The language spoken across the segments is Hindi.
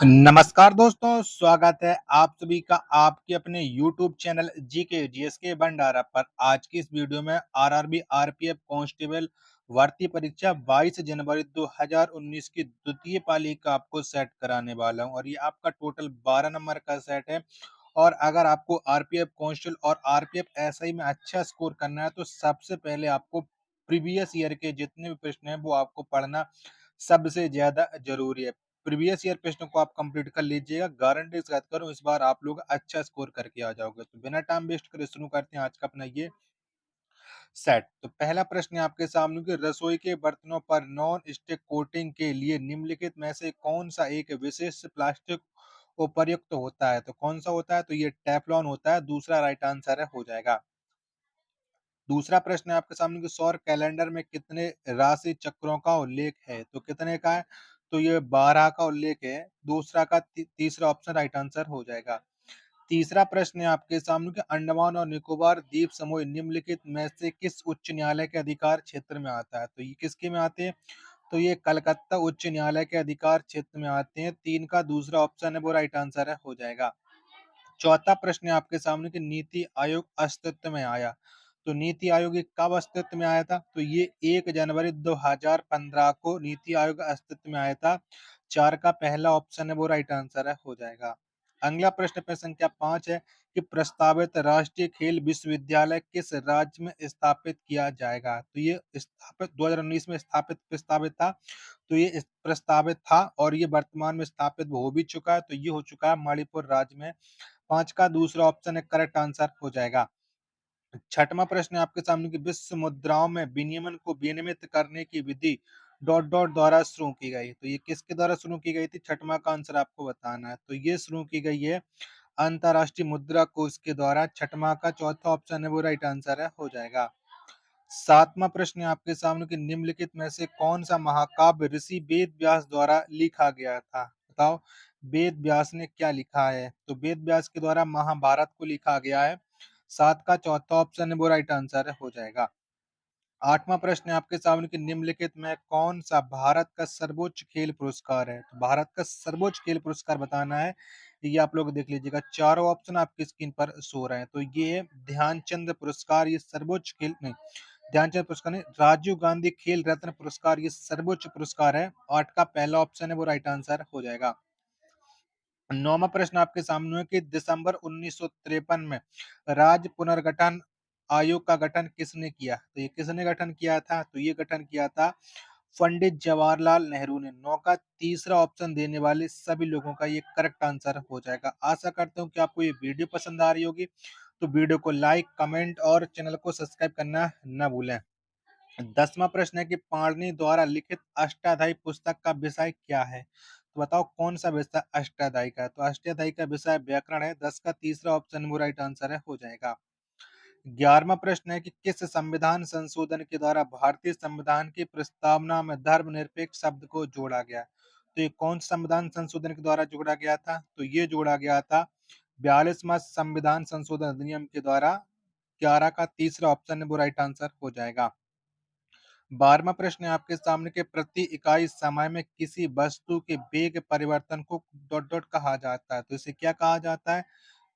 नमस्कार दोस्तों, स्वागत है आप सभी का आपके अपने यूट्यूब चैनल जीके जीएसके भंडारा पर। आज की इस वीडियो में आरआरबी आरपीएफ कांस्टेबल भर्ती परीक्षा 22 जनवरी 2019 की द्वितीय पाली का आपको सेट कराने वाला हूं और ये आपका टोटल 12 नंबर का सेट है। और अगर आपको आरपीएफ कांस्टेबल और आरपीएफ एसआई में अच्छा स्कोर करना है तो सबसे पहले आपको प्रीवियस ईयर के जितने भी प्रश्न हैं वो आपको पढ़ना सबसे ज्यादा जरूरी है। प्रीवियस ईयर प्रश्नों को आप कंप्लीट कर लीजिएगा, गारंटी के साथ करूं इस बार आप लोग अच्छा स्कोर करके आ जाओगे। तो बिना टाइम वेस्ट करे शुरू करते हैं आज का अपना ये सेट। तो पहला प्रश्न है आपके सामने कि रसोई के बर्तनों पर नॉन स्टिक कोटिंग के लिए निम्नलिखित में से कौन सा एक विशेष प्लास्टिक उपयुक्त होता है। तो कौन सा होता है, तो ये टेफ्लॉन होता है। दूसरा राइट आंसर है, हो जाएगा। दूसरा प्रश्न है आपके सामने कि सौर कैलेंडर में कितने राशि चक्रों का उल्लेख है। तो कितने का है, तो ये 12 का उल्लेख है। दूसरा का तीसरा ऑप्शन राइट आंसर हो जाएगा। तीसरा प्रश्न है आपके सामने कि अंडमान और निकोबार द्वीप समूह निम्नलिखित में से किस उच्च न्यायालय के अधिकार क्षेत्र में आता है। तो ये किसके में आते हैं, तो ये कलकत्ता उच्च न्यायालय के अधिकार क्षेत्र में आते हैं। तीन का दूसरा ऑप्शन है वो राइट आंसर है, हो जाएगा। चौथा प्रश्न है आपके सामने कि नीति आयोग अस्तित्व में आया। तो नीति आयोग ये कब अस्तित्व में आया था, तो ये 1 जनवरी 2015 को नीति आयोग अस्तित्व में आया था। चार का पहला ऑप्शन है वो राइट आंसर है, हो जाएगा। अगला प्रश्न पे संख्या 5 है कि प्रस्तावित राष्ट्रीय खेल विश्वविद्यालय किस राज्य में स्थापित किया जाएगा। तो ये स्थापित 2019 में स्थापित प्रस्तावित था। तो ये प्रस्तावित था और ये वर्तमान में स्थापित हो भी चुका है। तो ये हो चुका है मणिपुर राज्य में। 5 का दूसरा ऑप्शन है करेक्ट आंसर, हो जाएगा। छठवां प्रश्न है आपके सामने कि विश्व मुद्राओं में विनियमन को विनियमित करने की विधि डॉट डॉट द्वारा शुरू की गई। तो ये किसके द्वारा शुरू की गई थी, छठवां का आंसर आपको बताना है। तो ये शुरू की गई है अंतरराष्ट्रीय मुद्रा कोष के द्वारा। छठवां का चौथा ऑप्शन है वो राइट आंसर है, हो जाएगा। सातवां प्रश्न है आपके सामने कि निम्नलिखित में से कौन सा महाकाव्य ऋषि वेद व्यास द्वारा लिखा गया था। बताओ वेद व्यास ने क्या लिखा है। तो वेद व्यास के द्वारा महाभारत को लिखा गया है। सात का चौथा ऑप्शन है वो राइट आंसर है, हो जाएगा। आठवां प्रश्न है आपके सामने कि निम्नलिखित में कौन सा भारत का सर्वोच्च खेल पुरस्कार है। तो भारत का सर्वोच्च खेल पुरस्कार बताना है। ये आप लोग देख लीजिएगा, चारों ऑप्शन आपकी स्क्रीन पर शो रहे हैं। तो ये ध्यानचंद पुरस्कार, ये सर्वोच्च खेल नहीं, ध्यानचंद पुरस्कार नहीं, राजीव गांधी खेल रत्न पुरस्कार ये सर्वोच्च पुरस्कार है। आठ का पहला ऑप्शन है वो राइट आंसर हो जाएगा। नौवां प्रश्न आपके सामने है कि दिसंबर 1953 में राज्य पुनर्गठन आयोग का गठन किसने किया। तो ये किसने गठन किया था, तो ये गठन किया था पंडित जवाहरलाल नेहरू ने। नौ का तीसरा ऑप्शन देने वाले सभी लोगों का ये करेक्ट आंसर हो जाएगा। आशा करता हूँ कि आपको ये वीडियो पसंद आ रही होगी। तो वीडियो को लाइक कमेंट और चैनल को सब्सक्राइब करना न भूलें। 10वां प्रश्न है कि पाणिनि द्वारा लिखित अष्टाध्यायी पुस्तक का विषय क्या है। तो बताओ कौन सा विषय अष्टाध्यायी का है। तो अष्टाध्यायी का विषय व्याकरण है। 10 का तीसरा ऑप्शन वो राइट आंसर है, हो जाएगा। 11वां प्रश्न है कि किस संविधान संशोधन के द्वारा भारतीय संविधान की प्रस्तावना में धर्मनिरपेक्ष शब्द को जोड़ा गया। तो ये कौन सा संविधान संशोधन के द्वारा जोड़ा गया था, तो ये जोड़ा गया था 42वां संविधान संशोधन अधिनियम के द्वारा। 11 का तीसरा ऑप्शन है वो राइट आंसर हो जाएगा। 12वां प्रश्न है आपके सामने के प्रति इकाई समय में किसी वस्तु के वेग परिवर्तन को डॉट डॉट कहा जाता है। तो इसे क्या कहा जाता है,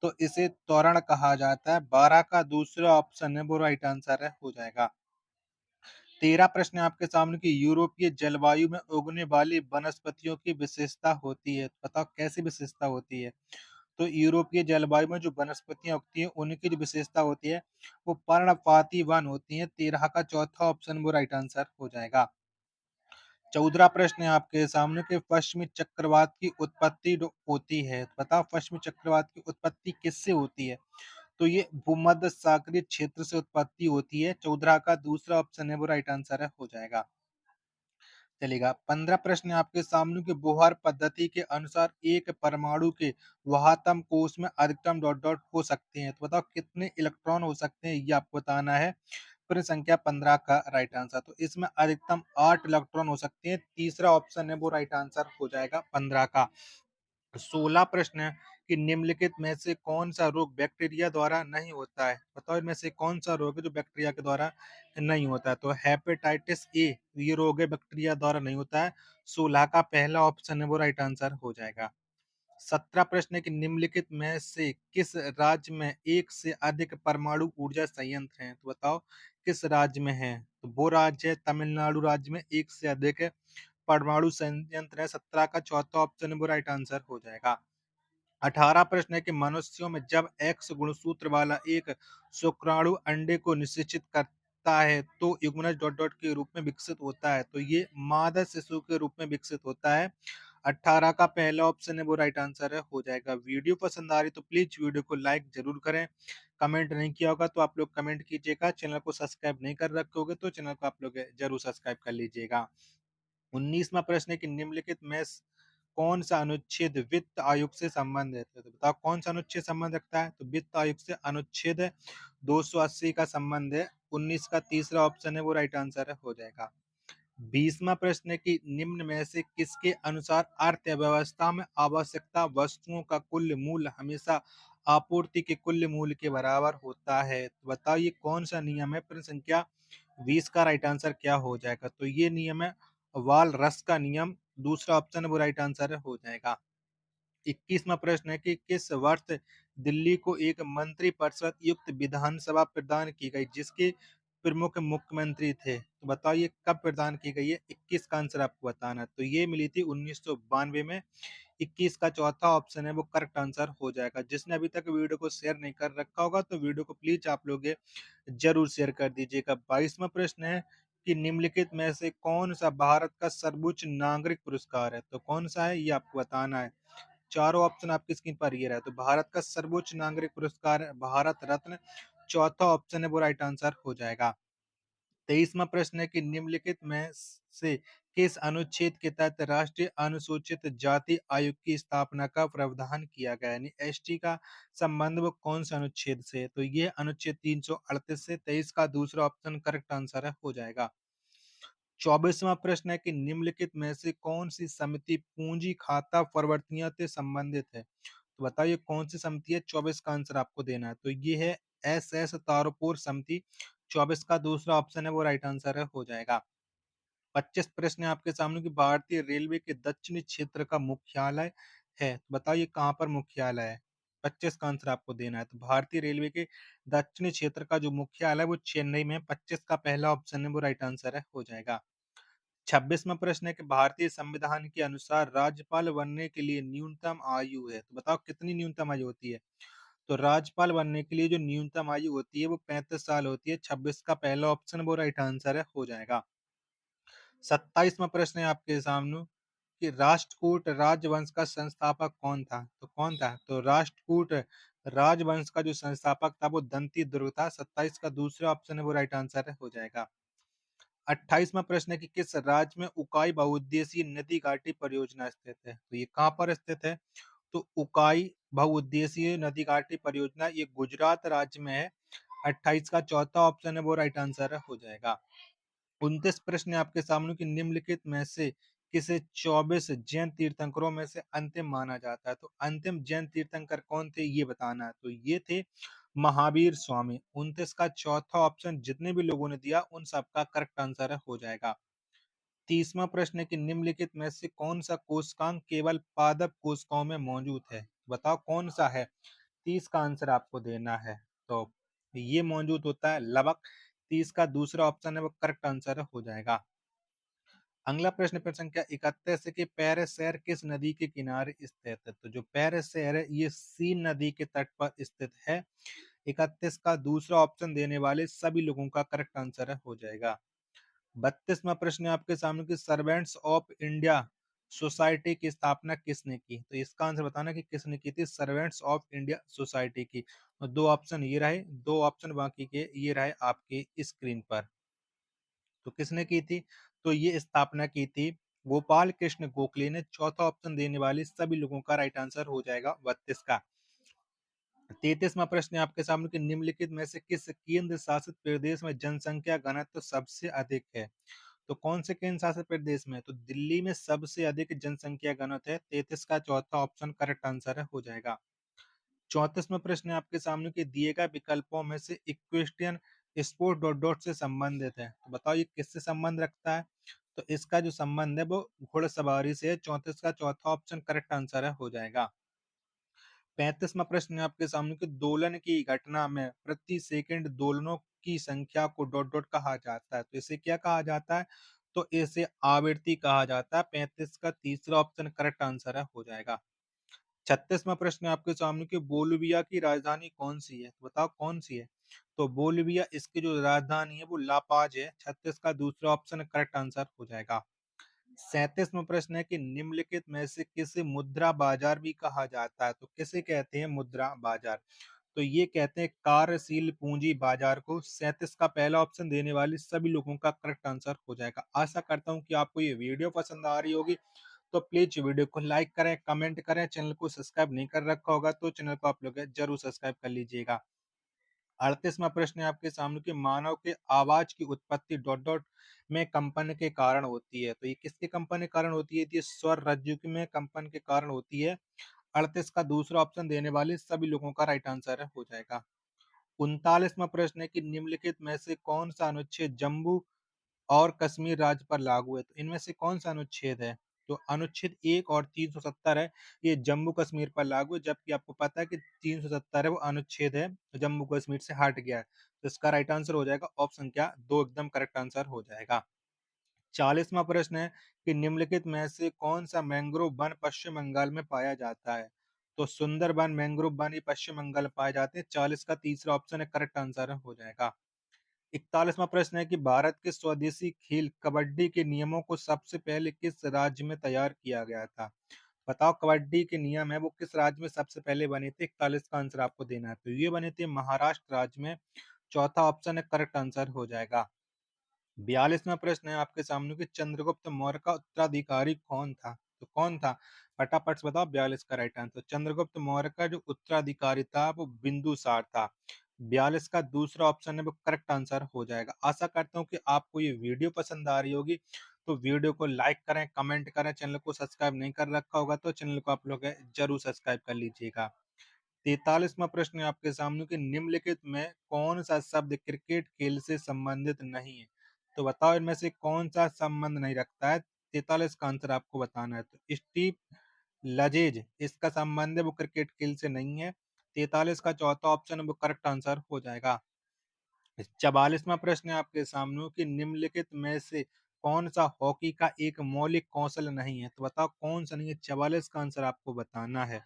तो इसे त्वरण कहा जाता है। 12 का दूसरा ऑप्शन है वो राइट आंसर है, हो जाएगा। 13 प्रश्न है आपके सामने की यूरोपीय जलवायु में उगने वाली वनस्पतियों की विशेषता होती है। तो बताओ कैसी विशेषता होती है। तो यूरोपीय जलवायु में जो वनस्पतियां उगती हैं उनकी जो विशेषता होती है वो पर्णपाती वन होती है। 13 का चौथा ऑप्शन वो राइट आंसर हो जाएगा। 14 प्रश्न है आपके सामने के पश्चिमी चक्रवात की उत्पत्ति होती है। तो बताओ पश्चिमी चक्रवात की उत्पत्ति किससे होती है। तो ये भूमध्य सागरीय क्षेत्र से उत्पत्ति होती है। 14 का दूसरा ऑप्शन है वो राइट आंसर है, हो जाएगा। चलेगा। 15 प्रश्न है आपके सामने के बोहर पद्धति के अनुसार एक परमाणु के वहातम कोष में अधिकतम डॉट डॉट हो सकते हैं। तो बताओ कितने इलेक्ट्रॉन हो सकते हैं, ये आपको बताना है। प्रश्न संख्या 15 का राइट आंसर, तो इसमें अधिकतम 8 इलेक्ट्रॉन हो सकते हैं। तीसरा ऑप्शन है वो राइट आंसर हो जाएगा 15 का। 16 प्रश्न है कि निम्नलिखित में से कौन सा रोग बैक्टीरिया द्वारा नहीं होता है। बताओ इनमें से कौन सा रोग है जो बैक्टीरिया के द्वारा नहीं होता है। तो हेपेटाइटिस ए ये रोग है बैक्टीरिया द्वारा नहीं होता है। 16 का पहला ऑप्शन है वो राइट आंसर हो जाएगा। 17 प्रश्न है कि निम्नलिखित में से किस राज्य में एक से अधिक परमाणु ऊर्जा संयंत्र हैं? तो बताओ किस राज्य में है? तो वो राज्य है तमिलनाडु राज्य में एक से अधिक परमाणु संयंत्र है। 17 का चौथा ऑप्शन है वो राइट आंसर हो जाएगा। 18 प्रश्न है कि मनुष्यों में जब एक्स गुणसूत्र वाला एक शुक्राणु अंडे को निषेचित करता है तो युग्मनज डॉट डॉट के रूप में विकसित होता है, तो ये मादा शिशु के रूप में विकसित होता है। 18 का पहला ऑप्शन है वो राइट आंसर है हो जाएगा। वीडियो पसंद आ रही तो प्लीज वीडियो को लाइक जरूर करें। कमेंट नहीं किया होगा तो आप लोग कमेंट कीजिएगा। चैनल को सब्सक्राइब नहीं कर रखे होगे तो चैनल को आप लोग जरूर सब्सक्राइब कर लीजिएगा। 19वां प्रश्न है कि निम्नलिखित में कौन सा अनुच्छेद वित्त आयोग से संबंधित है? तो बताओ कौन सा अनुच्छेद संबंध रखता है? तो वित्त आयोग से अनुच्छेद 280 का संबंध है। 19 का तीसरा ऑप्शन है वो राइट आंसर है हो जाएगा। 20वां प्रश्न है कि निम्न में से किसके अनुसार अर्थव्यवस्था में आवश्यकता वस्तुओं का कुल मूल्य हमेशा आपूर्ति के कुल मूल्य के बराबर होता है? तो बताओ ये कौन सा नियम है? प्रश्न संख्या 20 का राइट आंसर क्या हो जाएगा? तो ये नियम है वाल रस का नियम। दूसरा ऑप्शन है वो राइट आंसर है हो जाएगा। 21वां प्रश्न है कि किस वर्ष दिल्ली को एक मंत्रिपरिषद युक्त विधानसभा प्रदान की गई जिसके प्रमुख मुख्यमंत्री थे? तो बताइए कब प्रदान की गई है? 21 का आंसर आपको बताना है। तो ये मिली थी 1992 में। 21 का चौथा ऑप्शन है वो करेक्ट आंसर हो जाएगा। जिसने अभी तक वीडियो को शेयर नहीं कर रखा होगा तो वीडियो को प्लीज आप लोग जरूर शेयर कर दीजिएगा। 22वां प्रश्न है कि निम्नलिखित में से कौन सा भारत का सर्वोच्च नागरिक पुरस्कार है? तो कौन सा है ये आपको बताना है। चारों ऑप्शन आपकी स्क्रीन पर ये रहा है। तो भारत का सर्वोच्च नागरिक पुरस्कार है भारत रत्न। चौथा ऑप्शन है वो राइट आंसर हो जाएगा। 23वां प्रश्न है कि निम्नलिखित में से किस अनुच्छेद के तहत राष्ट्रीय अनुसूचित जाति आयोग की स्थापना का प्रावधान किया गया? यानी एसटी का संबंध वो कौन सा अनुच्छेद से है? तो ये अनुच्छेद 338 से। 23 का दूसरा ऑप्शन करेक्ट आंसर है हो जाएगा। 24वां प्रश्न है कि निम्नलिखित में से कौन सी समिति पूंजी खाता प्रवर्तनीय से संबंधित है? तो बताइए कौन सी समिति है? 24 का आंसर आपको देना है। तो ये है एस एस तारपुर समिति। 24 का दूसरा ऑप्शन है वो राइट आंसर है हो जाएगा। 25 प्रश्न है आपके सामने कि भारतीय रेलवे के दक्षिणी क्षेत्र का मुख्यालय है, तो बताइए कहाँ पर मुख्यालय है? 25 का आंसर आपको देना है। तो भारतीय रेलवे के दक्षिणी क्षेत्र का जो मुख्यालय है वो चेन्नई में है। 25 का पहला ऑप्शन है वो राइट आंसर है हो जाएगा। 26वां प्रश्न है कि भारतीय संविधान के अनुसार राज्यपाल बनने के लिए न्यूनतम आयु है, तो बताओ कितनी न्यूनतम आयु होती है? तो राज्यपाल बनने के लिए जो न्यूनतम आयु होती है वो 35 साल होती है। 26 का पहला ऑप्शन वो राइट आंसर है हो जाएगा। 27वां प्रश्न है आपके सामने कि राष्ट्रकूट राजवंश का संस्थापक कौन था? तो कौन था? तो राष्ट्रकूट राजवंश का जो संस्थापक था वो दंती दुर्ग था। 27 का दूसरा ऑप्शन है वो राइट आंसर है हो जाएगा। 28वां प्रश्न है कि किस राज्य में उकाई बहुउद्देशीय नदी घाटी परियोजना स्थित है? तो ये कहाँ पर स्थित है? तो उकाई बहुउद्देशीय नदी घाटी परियोजना ये गुजरात राज्य में है। 28 का चौथा ऑप्शन है वो राइट आंसर है हो जाएगा। 29 प्रश्न है आपके सामने कि निम्नलिखित में से किसे 24 जैन तीर्थंकरों में से अंतिम माना जाता है? तो अंतिम जैन तीर्थंकर कौन थे ये बताना है। तो ये थे महावीर स्वामी। 29 का चौथा ऑप्शन जितने भी लोगों ने दिया उन सबका करेक्ट आंसर है हो जाएगा। 30वां प्रश्न है कि निम्नलिखित में से कौन सा कोशिकांग केवल पादप कोशिकाओं में मौजूद है? बताओ कौन सा है? 30 का आंसर आपको देना है। तो ये मौजूद होता है लवक। 30 का दूसरा ऑप्शन है वो करेक्ट आंसर हो जाएगा। अगला प्रश्न प्रश्न संख्या 31 है कि पेरिस शहर किस नदी के किनारे स्थित है? तो जो पेरिस शहर है ये सीन नदी के तट पर स्थित है। 31 का दूसरा ऑप्शन देने वाले सभी लोगों का करेक्ट आंसर है हो जाएगा। 32वां प्रश्न है आपके सामने कि सर्वेंट्स ऑफ इंडिया सोसाइटी की स्थापना किसने की? तो इसका आंसर बताना कि किसने की थी सर्वेंट्स ऑफ इंडिया सोसाइटी की। और दो ऑप्शन ये रहे, दो ऑप्शन बाकी के ये रहे आपकी स्क्रीन पर। तो किसने की थी? तो ये स्थापना की थी गोपाल कृष्ण गोखले ने। चौथा ऑप्शन देने वाले सभी लोगों का राइट आंसर हो जाएगा 32 का। 33वां प्रश्न है आपके सामने कि निम्नलिखित में से किस केंद्र शासित प्रदेश में जनसंख्या घनत्व सबसे अधिक है? तो कौन से केंद्र शासित प्रदेश में? तो दिल्ली में सबसे अधिक जनसंख्या घनत्व है। 33 का चौथा ऑप्शन करेक्ट आंसर है हो जाएगा। 34वां प्रश्न है आपके सामने कि दिए गए विकल्पों में से इक्वेस्ट्रियन स्पोर्ट डॉट डॉट से संबंधित है, तो बताओ ये किससे संबंध रखता है? तो इसका जो संबंध है वो घुड़सवारी से है। 34 का चौथा ऑप्शन करेक्ट आंसर है हो जाएगा। 35वां प्रश्न है आपके सामने कि दोलन की घटना में प्रति सेकंड दोलनों की संख्या को डॉट डॉट कहा जाता है। तो इसे क्या कहा जाता है? तो इसे आवृत्ति कहा जाता है। 35 का तीसरा ऑप्शन करेक्ट आंसर है, हो जाएगा। 36वां प्रश्न है आपके सामने कि बोलिविया की राजधानी कौन सी है? तो बताओ कौन सी है? तो बोलिविया, इसकी जो राजधानी है वो लापाज है। 36 का दूसरा ऑप्शन करेक्ट आंसर हो जाएगा। 37वां प्रश्न है कि निम्नलिखित में से किसे मुद्रा बाजार भी कहा जाता है? तो किसे कहते हैं मुद्रा बाजार? तो ये कहते हैं कार्यशील पूंजी बाजार को। 37 का पहला ऑप्शन देने वाले सभी लोगों का करेक्ट आंसर हो जाएगा। आशा करता हूँ कि आपको ये वीडियो पसंद आ रही होगी। तो प्लीज वीडियो को लाइक करें, कमेंट करें, चैनल को सब्सक्राइब नहीं कर रखा होगा तो चैनल को आप लोग जरूर सब्सक्राइब कर लीजिएगा। 38वां प्रश्न है आपके सामने कि मानव के आवाज की उत्पत्ति डॉट डॉट में कंपन के कारण होती है। तो ये किसके कंपन के कारण होती है? तो ये स्वर रज्जु में कंपन के कारण होती है। 38 का दूसरा ऑप्शन देने वाले सभी लोगों का राइट आंसर है, हो जाएगा। 39वां प्रश्न है कि निम्नलिखित में से कौन सा अनुच्छेद जम्मू और कश्मीर राज्य पर लागू है? तो इनमें से कौन सा अनुच्छेद है? तो अनुच्छेद 1 और 370 है, ये जम्मू कश्मीर पर लागू है, जबकि आपको पता है कि 370 है वो अनुच्छेद है, जम्मू कश्मीर से हट गया है। तो इसका राइट आंसर हो जाएगा ऑप्शन क्या? 2 एकदम करेक्ट आंसर हो जाएगा। 40वां प्रश्न है कि निम्नलिखित में से कौन सा मैंग्रोव वन पश्चिम बंगाल में पाया जाता है? तो सुंदरबन मैंग्रोव वन ये पश्चिम बंगाल में पाए जाते हैं। 40 का तीसरा ऑप्शन है करेक्ट आंसर है, हो जाएगा। 41वां प्रश्न है कि भारत के स्वदेशी खेल कबड्डी के नियमों को सबसे पहले किस राज्य में तैयार किया गया था? बताओ कबड्डी के नियम है वो किस राज्य में सबसे पहले बने थे? 41 का आंसर आपको देना है। तो ये बने थे महाराष्ट्र राज्य में। चौथा ऑप्शन है करेक्ट आंसर, हो जाएगा। 42वां प्रश्न है आपके सामने कि चंद्रगुप्त मौर्य का उत्तराधिकारी कौन था? तो कौन था? फटाफट से बताओ 42 का राइट आंसर। चंद्रगुप्त मौर्य का जो उत्तराधिकारी था वो बिंदुसार था। 42 का दूसरा ऑप्शन है वो करेक्ट आंसर हो जाएगा। आशा करता हूँ कि आपको ये वीडियो पसंद आ रही होगी। तो वीडियो को लाइक करें, कमेंट करें, चैनल को सब्सक्राइब नहीं कर रखा होगा तो चैनल को आप लोग जरूर सब्सक्राइब कर लीजिएगा। 43वां प्रश्न है आपके सामने कि निम्नलिखित में कौन सा शब्द क्रिकेट खेल से संबंधित नहीं है? तो बताओ इनमें से कौन सा संबंध नहीं रखता है? 43 का आंसर आपको बताना है। तो स्टीव लजेज इसका संबंध है वो क्रिकेट खेल से नहीं है। 43 का चौथा ऑप्शन है वो करेक्ट आंसर हो जाएगा। 44वां प्रश्न है आपके सामने कि निम्नलिखित में से कौन सा हॉकी का एक मौलिक कौशल नहीं है? तो बताओ कौन सा नहीं है? 44 का आंसर आपको बताना है।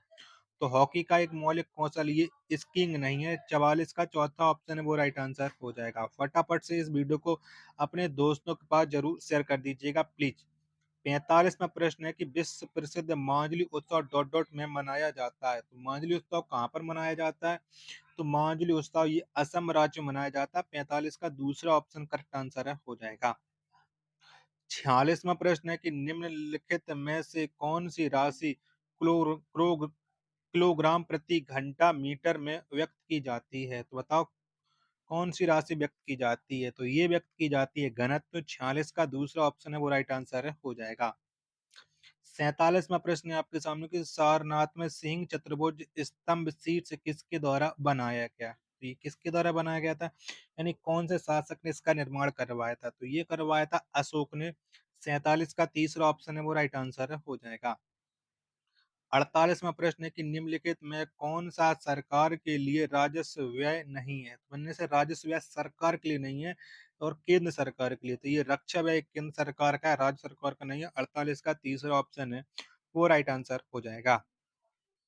तो हॉकी का एक मौलिक कौशल ये स्कीइंग नहीं है। 44 का चौथा ऑप्शन है वो राइट आंसर हो जाएगा। फटाफट से इस वीडियो को अपने दोस्तों के पास जरूर शेयर कर दीजिएगा प्लीज। 45वां प्रश्न है कि विश्व प्रसिद्ध माजुली उत्सव डॉट डॉट में मनाया जाता है। तो माजुली उत्सव कहाँ पर मनाया जाता है? तो माजुली उत्सव ये असम राज्य में मनाया जाता है। 45 का दूसरा ऑप्शन करेक्ट आंसर है, हो जाएगा। 46वां प्रश्न है कि निम्नलिखित में से कौन सी राशि किलोग्राम प्रति घंटा मीटर में व्यक्त की जाती है? तो बताओ कौन सी राशि व्यक्त की जाती है? तो ये व्यक्त की जाती है घनत्व। 46 का दूसरा ऑप्शन है वो राइट आंसर है, हो जाएगा। 47वां प्रश्न है आपके सामने कि सारनाथ में सिंह चतुर्भुज स्तंभ शीर्ष किसके द्वारा बनाया गया? तो ये किसके द्वारा बनाया गया था? यानी कौन से शासक ने इसका निर्माण करवाया था? तो ये करवाया था अशोक ने। 47 का तीसरा ऑप्शन है वो राइट आंसर है, हो जाएगा। 48वां प्रश्न है कि निम्नलिखित में कौन सा सरकार के लिए राजस्व व्यय नहीं है? तो इनमें से राजस्व व्यय सरकार के लिए नहीं है और केंद्र सरकार के लिए। तो ये रक्षा व्यय केंद्र सरकार का है, राज्य सरकार का नहीं है। 48 का तीसरा ऑप्शन है वो राइट आंसर हो जाएगा।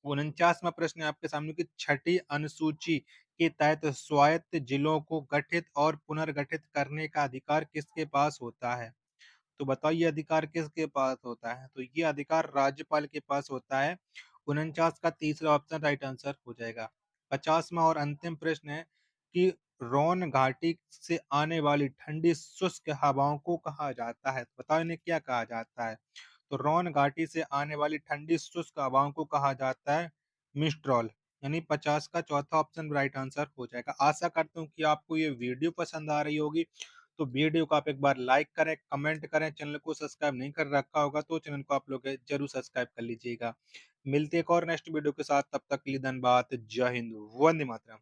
49वां प्रश्न है आपके सामने कि छठी अनुसूची के तहत स्वायत्त जिलों को गठित और पुनर्गठित करने का अधिकार किसके पास होता है? तो बताओ ये अधिकार किसके पास होता है? तो ये अधिकार राज्यपाल के पास होता है। 49 का तीसरा ऑप्शन राइट आंसर हो जाएगा। 50वां और अंतिम प्रश्न है कि रोन घाटी से आने वाली ठंडी शुष्क हवाओं को कहा जाता है? तो बताओ इन्हें क्या कहा जाता है? तो रोन घाटी से आने वाली ठंडी शुष्क हवाओं को कहा जाता है मिस्ट्रॉल। यानी 50 का चौथा ऑप्शन राइट आंसर हो जाएगा। आशा करता हूँ कि आपको ये वीडियो पसंद आ रही होगी। तो वीडियो को आप एक बार लाइक करें, कमेंट करें, चैनल को सब्सक्राइब नहीं कर रखा होगा तो चैनल को आप लोग जरूर सब्सक्राइब कर लीजिएगा। मिलते हैं एक और नेक्स्ट वीडियो के साथ, तब तक के लिए धन्यवाद। जय हिंद, वंदे मातरम।